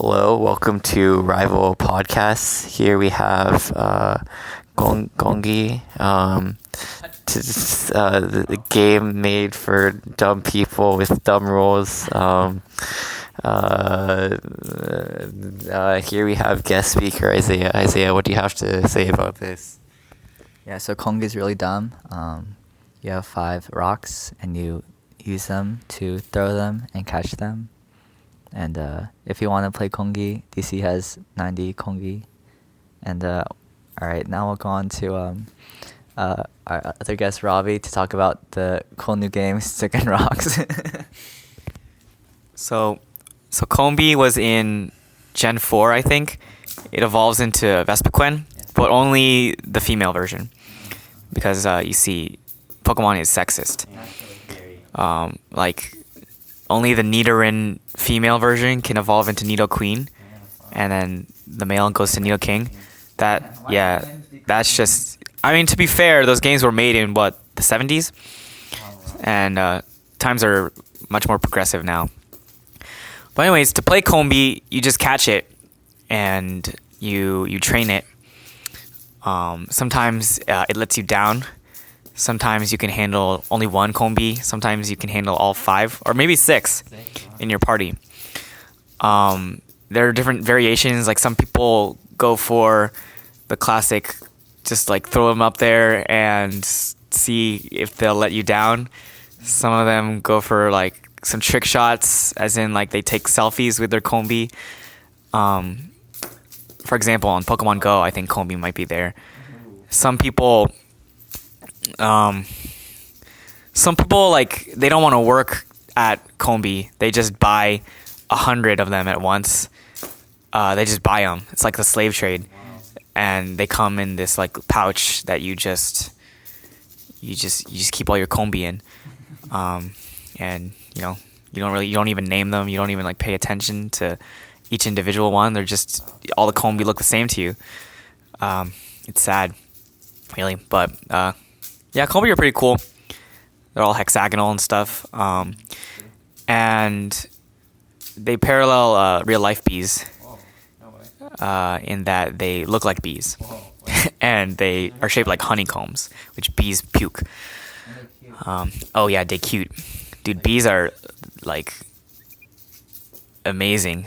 Hello, welcome to Rival Podcasts. Here we have Gongi, the game made for dumb people with dumb rules. Here we have guest speaker Isaiah. Isaiah, what do you have to say about this? Yeah, so Combee is really dumb. You have 5 rocks and you use them to throw them and catch them. And if you want to play Combee, DC has 90 Combee. And alright, now we'll go on to our other guest Robbie to talk about the cool new game Stick and Rocks. So Combee was in Gen 4, I think. It evolves into Vespiquen, but only the female version. Because you see, Pokemon is sexist. Only the Nidoran female version can evolve into Nidoqueen, and then the male goes to Nidoking. That's just... I mean, to be fair, those games were made in, the 70s? And times are much more progressive now. But anyways, to play Combee, you just catch it, and you train it. Sometimes it lets you down. Sometimes you can handle only one Combee. Sometimes you can handle all 5, or maybe 6 in your party. There are different variations. Like some people go for the classic, just like throw them up there and see if they'll let you down. Some of them go for like some trick shots, as in like they take selfies with their Combee. For example, on Pokemon Go, I think Combee might be there. Some people like they don't want to work at Combee. They just buy 100 of them at once. They just buy them. It's like the slave trade, and they come in this like pouch that you just keep all your Combee in, and you don't even name them. You don't even like pay attention to each individual one. They're just all the Combee look the same to you. It's sad, really, but yeah, Combee are pretty cool. They're all hexagonal and stuff, and they parallel real life bees in that they look like bees, and they are shaped like honeycombs, which bees puke. Oh yeah, they cute, dude. Bees are like amazing.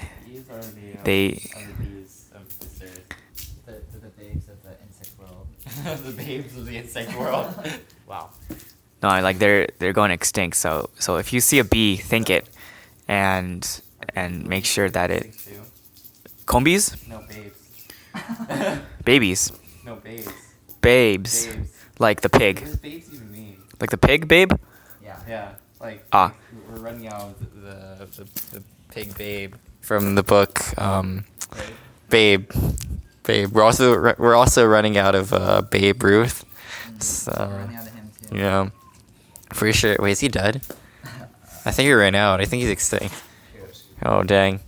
They bees of this earth. The babes of the insect world. The babes of the insect world. Wow. No, like they're going extinct. So if you see a bee, think it, and make sure that it. Combees? No, babes. Babies. No, babes. Babes. Like the pig. What does babes even mean? Like the pig, babe? Yeah. Like Ah. we're running out of the pig babe from the book Babe. We're also running out of Babe Ruth. So Running out of him too. yeah, pretty sure. Wait, is he dead? I think he ran out. I think he's extinct. Oh dang.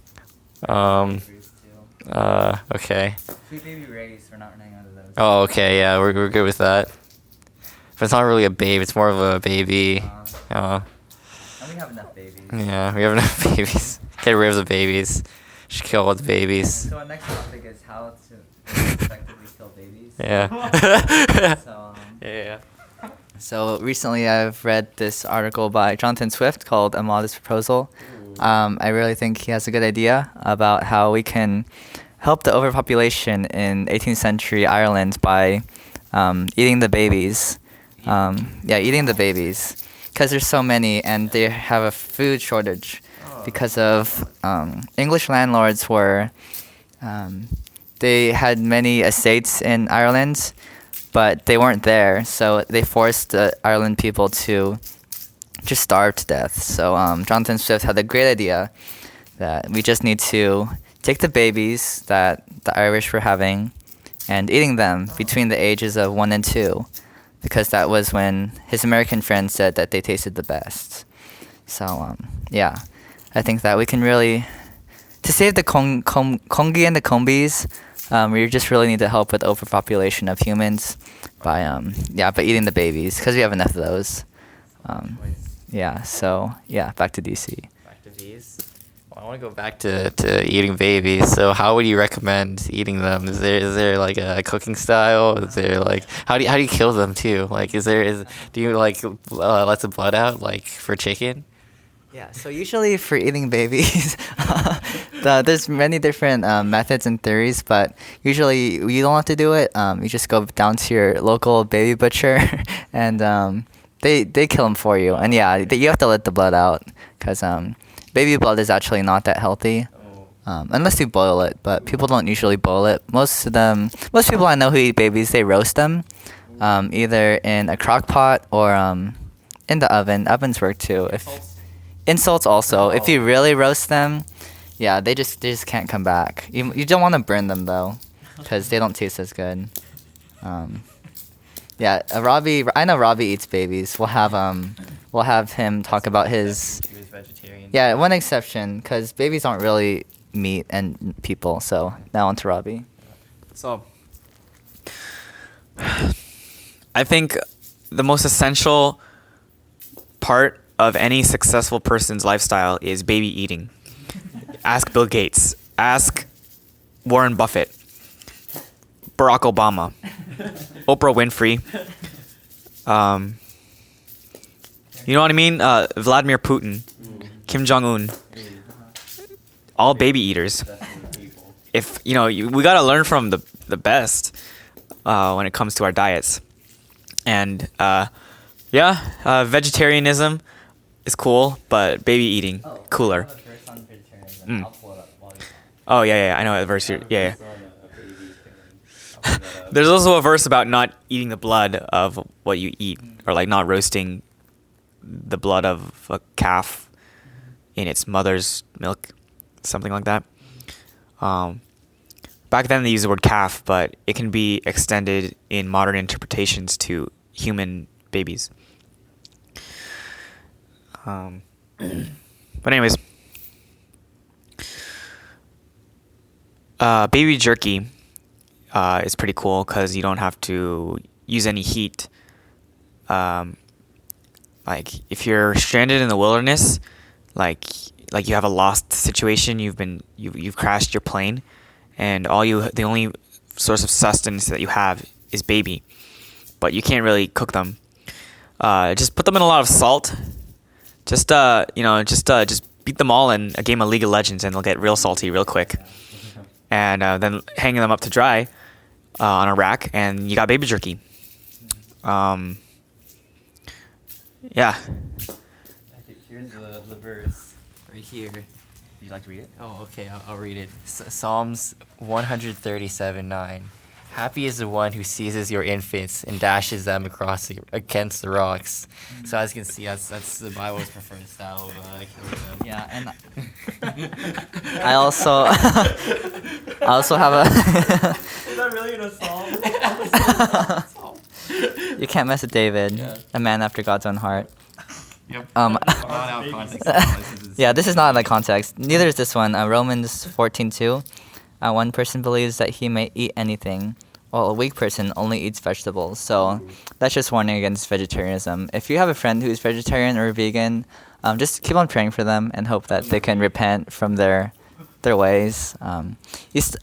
Okay. Sweet Baby Rays, we're not running out of those. Oh, okay. Yeah, we're good with that. But it's not really a babe. It's more of a baby. And we have enough babies. Yeah, we have enough babies. Get rid of the babies. Should kill all the babies. So our next topic is how to effectively kill babies. Yeah. So, Yeah. So recently I've read this article by Jonathan Swift called A Modest Proposal. I really think he has a good idea about how we can help the overpopulation in 18th century Ireland by eating the babies. Eating the babies. Because there's so many and they have a food shortage. Because of English landlords they had many estates in Ireland, but they weren't there, so they forced the Ireland people to just starve to death. So Jonathan Swift had a great idea that we just need to take the babies that the Irish were having and eating them between the ages of 1 and 2, because that was when his American friends said that they tasted the best. So I think that we can really, to save the Congi and the Combees, we just really need to help with overpopulation of humans by eating the babies, because we have enough of those. Back to DC. Back to bees. I want to go back to eating babies. So how would you recommend eating them? Is there like a cooking style? Is there like how do you kill them too? Like do you like let the blood out like for chicken? Yeah, so usually for eating babies, there's many different methods and theories, but usually you don't have to do it. You just go down to your local baby butcher, and they kill them for you. And yeah, you have to let the blood out, because baby blood is actually not that healthy, unless you boil it. But people don't usually boil it. Most people I know who eat babies, they roast them, either in a crock pot or in the oven. Ovens work too. Insults also. If you really roast them, yeah, they just can't come back. You don't want to burn them though, because they don't taste as good. Yeah, Robbie. I know Robbie eats babies. We'll have him talk about his. He was vegetarian. Yeah, one exception, because babies aren't really meat and people. So now on to Robbie. So, I think the most essential part of any successful person's lifestyle is baby eating. Ask Bill Gates. Ask Warren Buffett. Barack Obama. Oprah Winfrey. You know what I mean? Vladimir Putin. Kim Jong-un. All baby eaters. If we gotta learn from the best when it comes to our diets. And vegetarianism is cool, but baby eating cooler. Oh yeah, I know a verse here. Yeah. There's also a verse about not eating the blood of what you eat, or like not roasting the blood of a calf in its mother's milk, something like that. Back then they used the word calf, but it can be extended in modern interpretations to human babies. But anyways, baby jerky is pretty cool because you don't have to use any heat. Like if you're stranded in the wilderness, like you have a lost situation, you've crashed your plane, and the only source of sustenance that you have is baby, but you can't really cook them. Just put them in a lot of salt. Just beat them all in a game of League of Legends, and they'll get real salty real quick. And then hanging them up to dry on a rack, and you got baby jerky. Yeah. Here's the verse right here. Would you like to read it? Oh, okay, I'll read it. Psalms 137:9. Happy is the one who seizes your infants and dashes them against the rocks. So as you can see, that's the Bible's preferred style of killing them. Yeah, and I also have a. Is that really in a psalm? You can't mess with David, a man after God's own heart. Yep. Um, Not out of context. Yeah, this is not in the context. Neither is this one. Romans 14:2. One person believes that he may eat anything, while a weak person only eats vegetables. So that's just warning against vegetarianism. If you have a friend who's vegetarian or vegan, just keep on praying for them and hope that they can repent from their ways.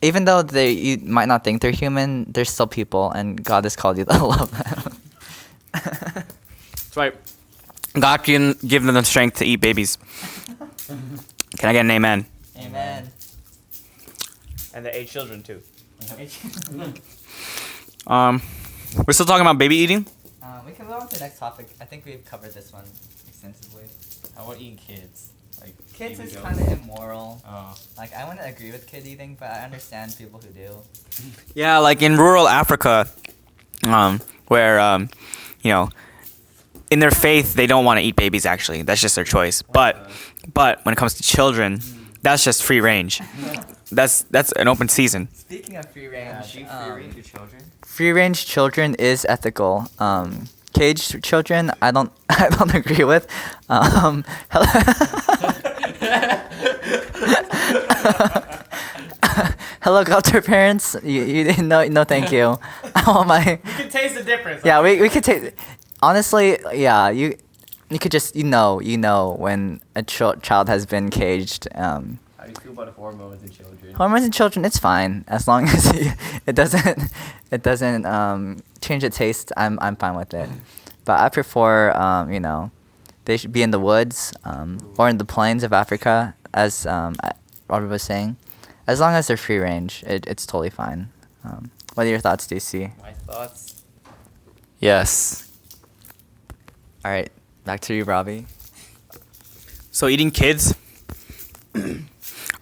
Even though you might not think they're human, they're still people, and God has called you to love them. That's right. God can give them the strength to eat babies. Can I get an amen? Amen. And the 8 children too. We're still talking about baby eating? We can move on to the next topic. I think we've covered this one extensively. How about eating kids? Like Kids baby is goats? kind of immoral. Oh. Like, I wouldn't agree with kid eating, but I understand people who do. Yeah, like in rural Africa, where in their faith they don't want to eat babies. Actually, that's just their choice. But when it comes to children, that's just free range. That's an open season. Speaking of free range, Do you free range your children? free range children is ethical. Caged children, I don't agree with. Helicopter parents, you didn't know. No, thank you. Oh my. You can taste the difference. Yeah, we could take. Honestly, yeah, you could just you know when a child has been caged. about hormones in children? Hormones in children, it's fine as long as it doesn't change the taste. I'm fine with it. But I prefer they should be in the woods or in the plains of Africa, as Robbie was saying. As long as they're free range, it's totally fine. What are your thoughts, DC? My thoughts? Yes. All right, back to you, Robbie. So eating kids.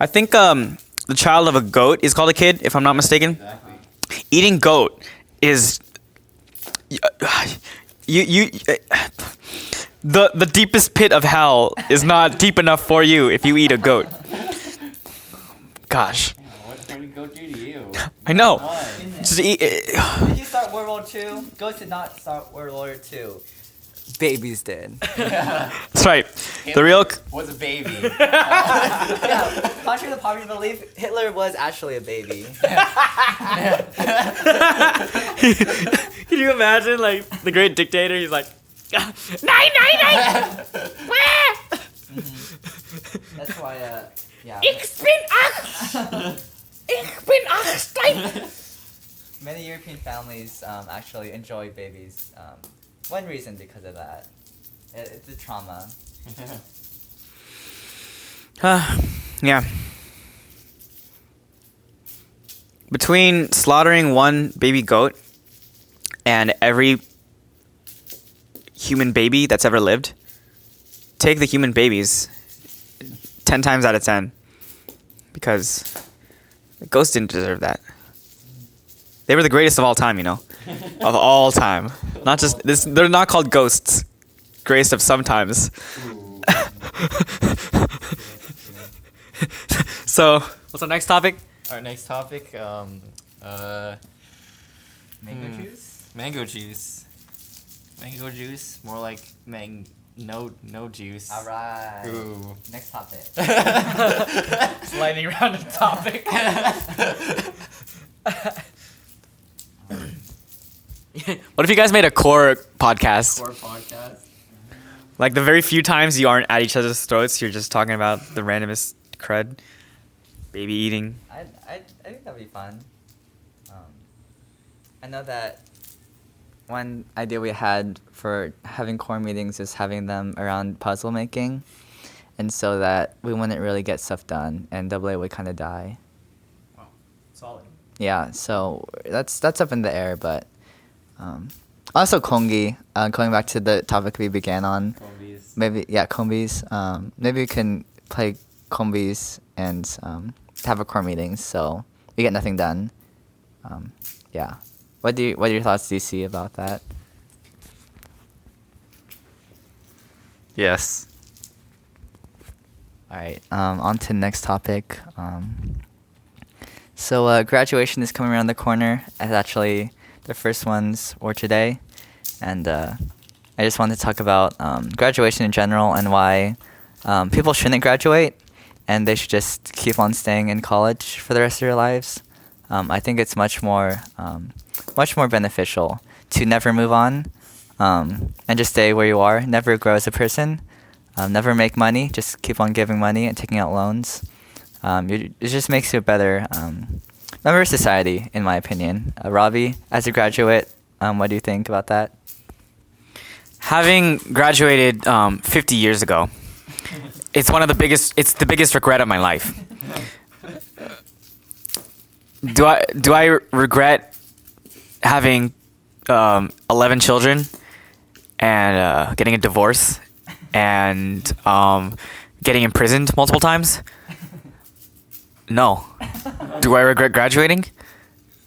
I think the child of a goat is called a kid, if I'm not mistaken. Exactly. Eating goat is the deepest pit of hell is not deep enough for you if you eat a goat. Gosh, What's going to go do to you? I know. Why? Just eat. Did you start World War II? Goats did not start World War II. Babies did. That's right. The real. Was a baby. Yeah, contrary to popular belief, Hitler was actually a baby. Can you imagine, like, the great dictator? He's like, nine. That's why, yeah. Many European families actually enjoy babies. One reason because of that. It's the trauma. Yeah. Between slaughtering one baby goat and every human baby that's ever lived, take the human babies 10 times out of 10. Because the ghosts didn't deserve that. They were the greatest of all time, of all time. Not just this. They're not called ghosts. Greatest of sometimes. So, what's our next topic? Our next topic, Mango juice? Mango juice. Mango juice, more like no juice. Alright. Ooh. Next topic. Lightning round of topic. What if you guys made a core podcast? Core podcast. Like the very few times you aren't at each other's throats, you're just talking about the randomest crud. Baby eating. I think that'd be fun. I know that one idea we had for having core meetings is having them around puzzle making, and so that we wouldn't really get stuff done, and AA would kind of die. Wow, solid. Yeah, so that's up in the air, but also Combee. Going back to the topic we began on. Combees. Maybe Combees. Maybe we can play Combees and have a core meeting, so we get nothing done. Yeah. What are your thoughts, DC, about that? Yes. All right. On to the next topic. So graduation is coming around the corner. And actually, the first ones were today, and I just wanted to talk about graduation in general and why people shouldn't graduate, and they should just keep on staying in college for the rest of their lives. I think it's much more beneficial to never move on, and just stay where you are. Never grow as a person. Never make money. Just keep on giving money and taking out loans. It just makes you a better member of society, in my opinion. Robbie, as a graduate, what do you think about that? Having graduated 50 years ago, it's the biggest regret of my life. Do I regret having 11 children and getting a divorce and getting imprisoned multiple times? No. Do I regret graduating?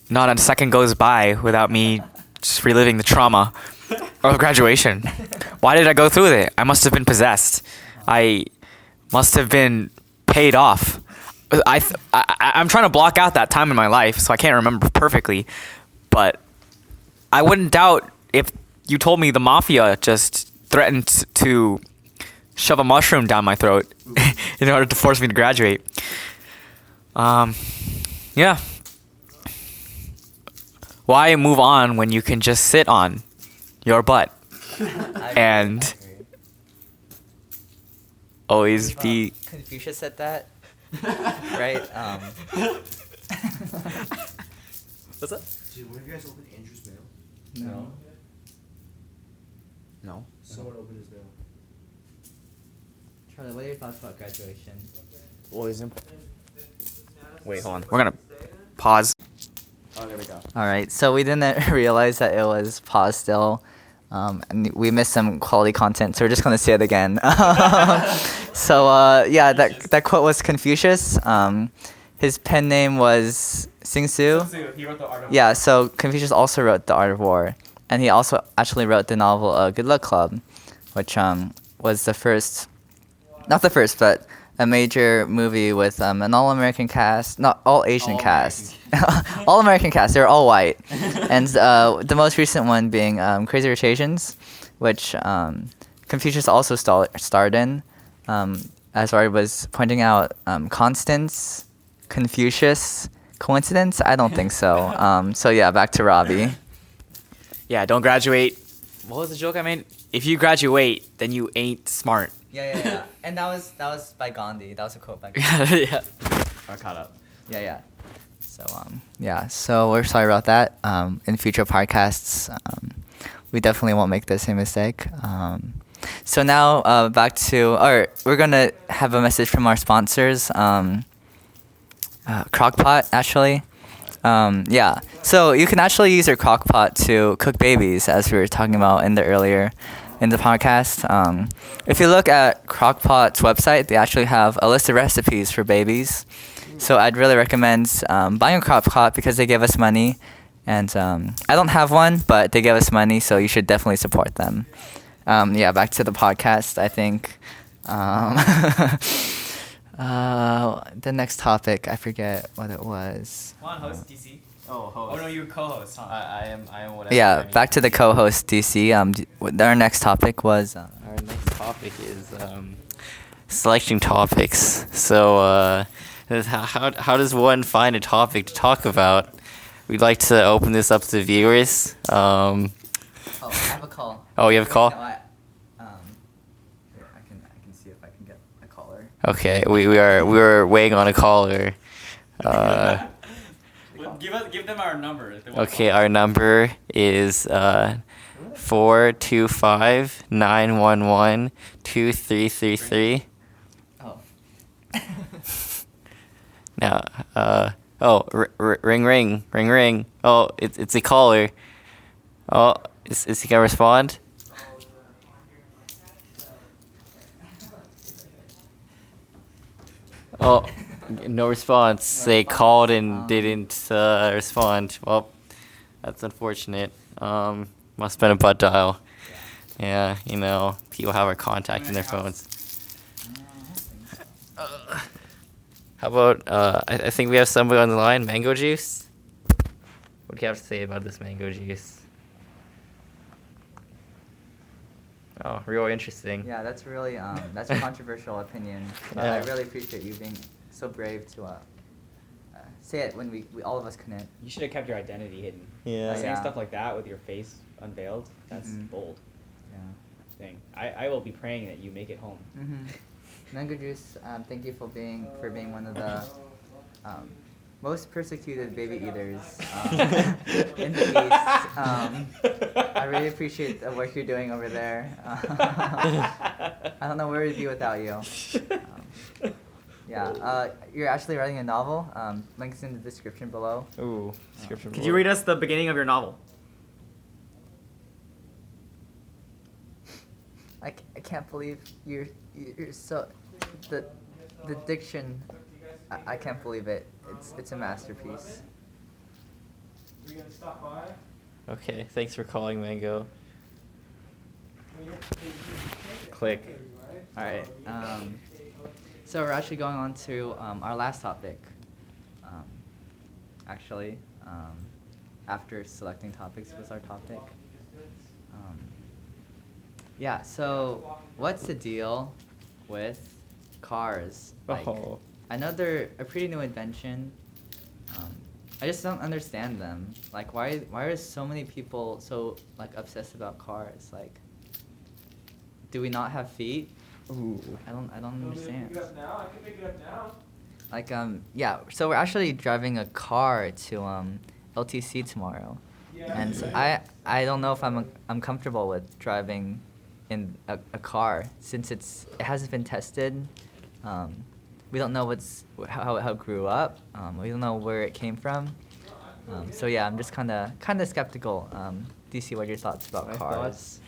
Not a second goes by without me just reliving the trauma of graduation. Why did I go through with it? I must have been possessed. I must have been paid off. I'm trying to block out that time in my life, so I can't remember perfectly. But I wouldn't doubt if you told me the mafia just threatened to shove a mushroom down my throat in order to force me to graduate. Yeah. Why move on when you can just sit on your butt and always be... Confucius said that. right? What's that? Dude, one of you guys open Andrew's mail? No. No. Someone opened his mail. Charlie, what are your thoughts about graduation? Well, wait, hold on. We're gonna pause. Oh, there we go. All right, so we didn't realize that it was paused still, and we missed some quality content, so we're just gonna say it again. Yeah, that quote was Confucius. His pen name was Sing Su. He wrote the Art of Yeah, so Confucius also wrote The Art of War, and he also actually wrote the novel Good Luck Club, which was the first, not the first, but a major movie with an all-American cast, not all-Asian cast. All-American cast, they were all white. And the most recent one being Crazy Rich Asians, which Confucius also starred in. As Robbie was pointing out, Constance, Confucius, coincidence? I don't think so. So yeah, back to Robbie. Yeah, don't graduate. What was the joke I made? If you graduate, then you ain't smart. Yeah. And that was by Gandhi. That was a quote by Gandhi. Yeah. I caught up. Yeah. So we're sorry about that. In future podcasts, we definitely won't make the same mistake. So now back to, we're gonna have a message from our sponsors. Crockpot, actually. So you can actually use your crockpot to cook babies, as we were talking about in the podcast. If you look at Crockpot's website, they actually have a list of recipes for babies. So I'd really recommend buying a Crockpot because they give us money. And I don't have one, but they give us money, so you should definitely support them. Back to the podcast, I think. The next topic, I forget what it was. Come on, host DC. Oh, host. Oh no, you co-host, huh? I am whatever. Yeah, back to the co-host, DC. Our next topic was... Our next topic is selecting topics. So, how does one find a topic to talk about? We'd like to open this up to viewers. I have a call. Oh, you have a call? No, I can see if I can get a caller. Okay, we were waiting on a caller. Give them our number. If they want Okay, our number is 425-911-2333. Oh. Now, ring. Oh, it's a caller. Oh, is he gonna respond? Oh, no response. They called and didn't respond. Well, that's unfortunate. Must have been a butt dial. Yeah, people have our contact in their phones. How about, I think we have somebody on the line, Mango Juice? What do you have to say about this mango juice? Oh, real interesting. Yeah, that's really that's a controversial opinion. Yeah. I really appreciate you being so brave to say it when we all of us couldn't. You should have kept your identity hidden. Yeah. Saying Yeah. stuff like that with your face unveiled, that's bold Yeah. thing. I will be praying that you make it home. Mango Juice, thank you for being one of the most persecuted baby eaters in the East. I really appreciate the work you're doing over there. I don't know where we'd be without you. You're actually writing a novel. Links in the description below. Ooh, description. Could you read us the beginning of your novel? I can't believe you're so the diction. I can't believe it. It's a masterpiece. Are you gonna stop by? Okay, thanks for calling, Mango. Click. All right. So we're actually going on to our last topic. After selecting topics was our topic. So what's the deal with cars? Oh. I know they're a pretty new invention. I just don't understand them. Like, why are so many people so obsessed about cars? Like, do we not have feet? Ooh. I don't understand. Pick it up now? I can pick it up now. Yeah. So we're actually driving a car to LTC tomorrow, and so I don't know if I'm comfortable with driving in a car since it hasn't been tested. We don't know how it grew up. We don't know where it came from. So yeah, I'm just kind of skeptical. DC, what are your thoughts about My cars? thoughts?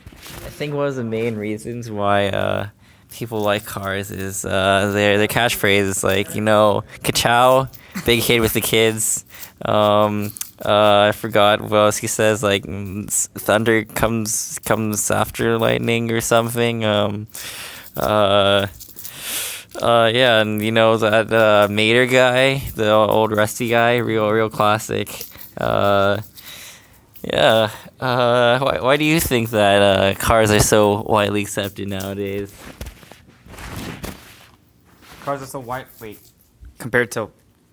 I think one of the main reasons why people like cars is their catchphrase is like, ka-chow, big hit with the kids. I forgot what else he says, like thunder comes after lightning or something. Yeah, and that Mater guy, the old Rusty guy, real classic. Yeah. Why do you think that cars are so widely accepted nowadays? Cars are so white. Wait, compared to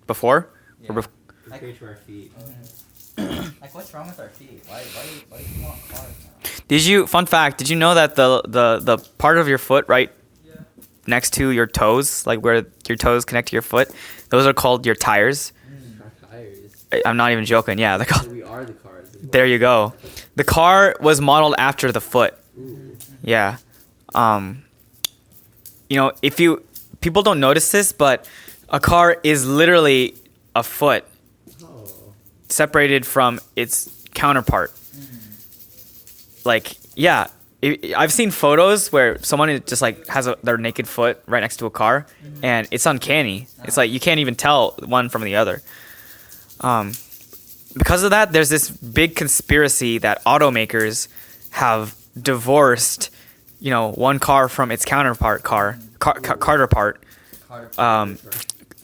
before? Or Compared to our feet. Like, what's wrong with our feet? Why do you want cars now? Fun fact, did you know that the part of your foot right next to your toes, like where your toes connect to your foot, those are called your tires? Our tires. I'm not even joking. Yeah, they're called. We are the cars. There you go. The car was modeled after the foot. Ooh. Yeah. If people don't notice this, but a car is literally a foot Oh. separated from its counterpart. Like, yeah, I've seen photos where someone just like has their naked foot right next to a car, and it's uncanny. It's like you can't even tell one from the other. Because of that, there's this big conspiracy that automakers have divorced, one car from its counterpart counterpart,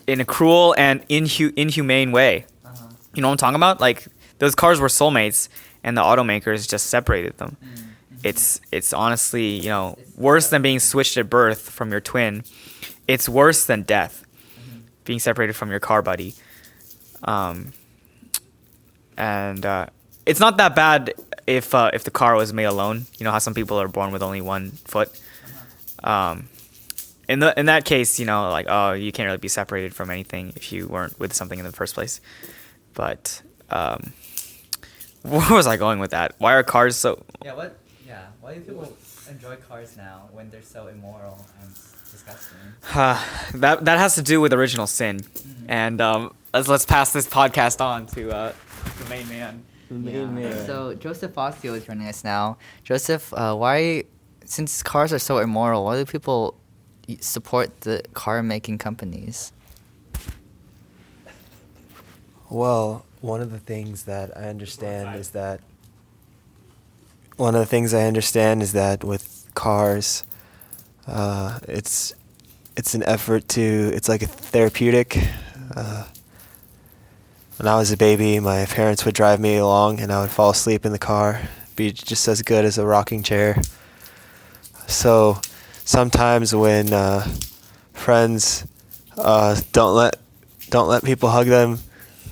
in a cruel and inhumane way. Uh-huh. You know what I'm talking about? Like, those cars were soulmates, and the automakers just separated them. It's honestly, worse than being switched at birth from your twin. It's worse than death, being separated from your car buddy. And it's not that bad if the car was made alone. You know how some people are born with only one foot. In that case, you can't really be separated from anything if you weren't with something in the first place. But where was I going with that? Why are cars so? Why do people enjoy cars now when they're so immoral and disgusting? That has to do with original sin. And let's pass this podcast on to the main man. So Joseph Facio is joining us now. Joseph, since cars are so immoral, why do people support the car making companies? Well, one of the things that I understand is that with cars, it's an effort it's like a therapeutic. When I was a baby, my parents would drive me along and I would fall asleep in the car, be just as good as a rocking chair. So sometimes when friends don't let people hug them,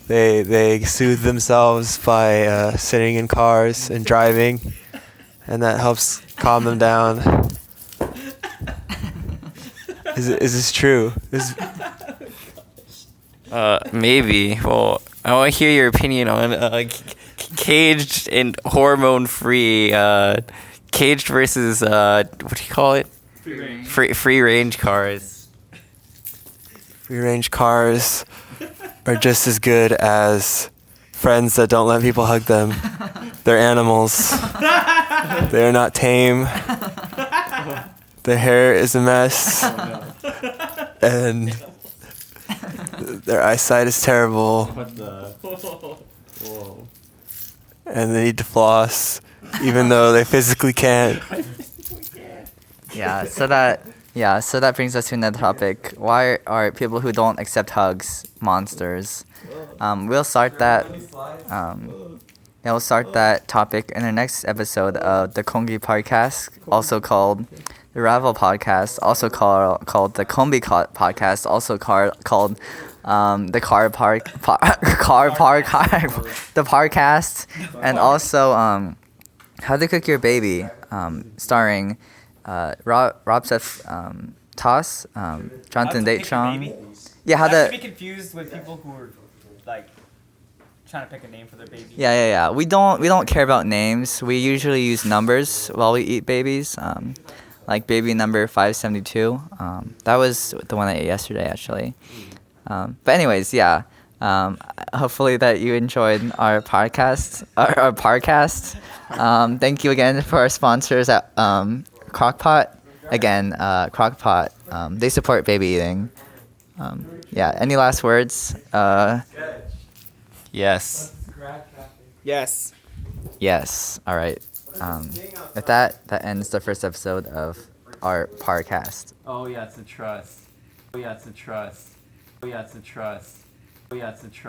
they soothe themselves by sitting in cars and driving, and that helps calm them down. Is this true? Maybe. Well, I want to hear your opinion on caged and hormone-free, caged versus what do you call it? Free range cars. Free range cars are just as good as friends that don't let people hug them. They're animals. They're not tame. Their hair is a mess. And their eyesight is terrible. What the? Whoa. And they need to floss, even though they physically can't. So that brings us to another topic. Why are people who don't accept hugs monsters? We'll start that. We'll start that topic in the next episode of the Combee podcast, also called the Ravel podcast, also called the Combee podcast, also called the car park the podcast, and also How to Cook Your Baby, starring Rob Taas, Jonathan Date-Chong, Yeah, how Not to be the confused with people who are like trying to pick a name for their baby. yeah. We don't care about names. We usually use numbers while we eat babies. Like baby number 572. That was the one I ate yesterday, actually. But anyways, yeah. Hopefully that you enjoyed our podcast. Our podcast. Thank you again for our sponsors at Crockpot. Again, Crockpot. They support baby eating. Yeah. Any last words? Yes. Yes. Yes. All right. With that ends the first episode of our podcast. Oh yeah, it's a trust. Oh yeah, it's a trust. Oh yeah, it's a trust. Oh yeah, it's a trust.